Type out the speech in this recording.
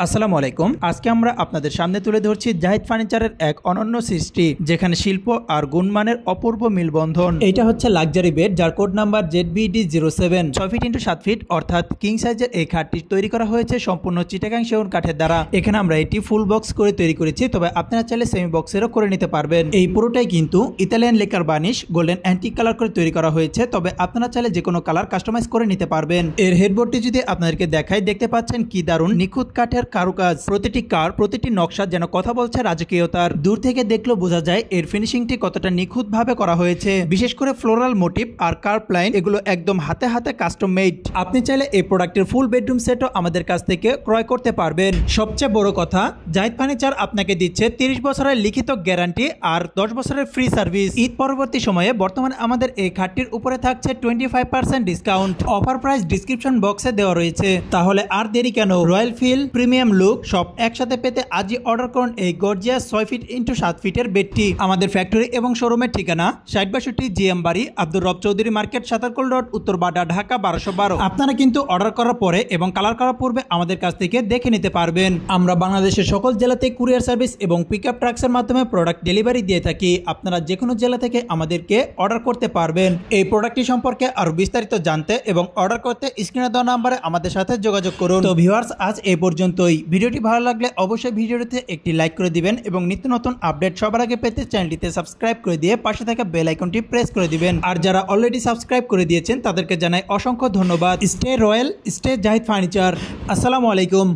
আসসালামু আলাইকুম। আজকে আমরা আপনাদের সামনে তুলে ধরছি জাহিদ ফার্নিচারের এক অনন্য সৃষ্টি, যেখানে শিল্প আর গুণমানের অপূর্ব মিলবন্ধন। এটা হচ্ছে লাক্সারি বেড, যার code number ZBD07। 6 feet into 7 feet অর্থাৎ কিং সাইজের এই খাটটি তৈরি করা হয়েছে সম্পূর্ণ চিটাগাং সেগুন কাঠের দ্বারা। এখানে আমরা এটি ফুল বক্স করে তৈরি করেছি, তবে আপনারা চাইলে সেমি বক্সেরও করে নিতে পারবেন। এই পুরোটাই কিন্তু Italian lacquer varnish golden antique colour করে তৈরি করা হয়েছে, তবে আপনারা চাইলে যে কোনো কালার কাস্টমাইজ করে নিতে পারবেন। এর হেডবোর্ডটি যদি আপনাদেরকে দেখাই, দেখতে পাচ্ছেন কি দারুণ নিখুঁত কাঠের কারুকাজ। প্রতিটি কার, প্রতিটি নকশা যেন কথা বলছে রাজকীয়তার। দূর থেকে দেখলেও বোঝা যায় এর ফিনিশিংটি কতটা নিখুঁত ভাবে করা হয়েছে। বিশেষ করে ফ্লোরাল মোটিভ আর কার্ভ লাইন, এগুলো একদম হাতে হাতে কাস্টম মেড। আপনি চাইলে এই প্রোডাক্টের ফুল বেডরুম সেটও আমাদের কাছ থেকে ক্রয় করতে পারবেন। সবচেয়ে বড় কথা, জাহিদ ফার্নিচার আপনাকে দিচ্ছে 30 বছরের লিখিত গ্যারান্টি আর 10 বছরের ফ্রি সার্ভিস। ঈদ পরবর্তী সময়ে বর্তমানে আমাদের এই খাটটির উপরে থাকছে 25% ডিসকাউন্ট। অফার প্রাইস ডিসক্রিপশন বক্সে দেওয়া রয়েছে। তাহলে আর দেরি কেন? রয়্যাল ফিল, প্রিমিয়াম লুক সব একসাথে পেতে আজই অর্ডার করুন এই গর্জিয়াস 6 ফিট ইন্টু 7 ফিটের বেডটি। আমাদের ফ্যাক্টরি এবং শোরুমের ঠিকানা 60/62 জিএম বাড়ি, আব্দুর রব চৌধুরী মার্কেট, সাতারকুল রোড, উত্তর বাড্ডা, ঢাকা 1212। আপনারা কিন্তু অর্ডার করার পরে এবং কালার করার পূর্বে আমাদের কাছ থেকে দেখে নিতে পারবেন। আমরা বাংলাদেশের সকল জেলাতে কুরিয়ার সার্ভিস এবং পিক আপ ট্রাক্সের মাধ্যমে প্রোডাক্ট ডেলিভারি দিয়ে থাকি। আপনারা যে কোনো জেলা থেকে আমাদেরকে অর্ডার করতে পারবেন। এই প্রোডাক্টটি সম্পর্কে আরো বিস্তারিত জানতে এবং অর্ডার করতে স্ক্রিনে দেওয়া নাম্বারে আমাদের সাথে যোগাযোগ করুন। তো ভিউয়ার্স, আজ এই পর্যন্তই। ভিডিওটি ভালো লাগলে অবশ্যই ভিডিওটিতে একটি লাইক করে দিবেন এবং নিত্য নতুন আপডেট সবার আগে পেতে চ্যানেলটিতে সাবস্ক্রাইব করে দিয়ে পাশে থাকা বেল আইকনটি প্রেস করে দিবেন। আর যারা অলরেডি সাবস্ক্রাইব করে দিয়েছেন তাদেরকে জানাই অসংখ্য ধন্যবাদ। Stay royal, stay Zahid furniture. আসসালামু আলাইকুম।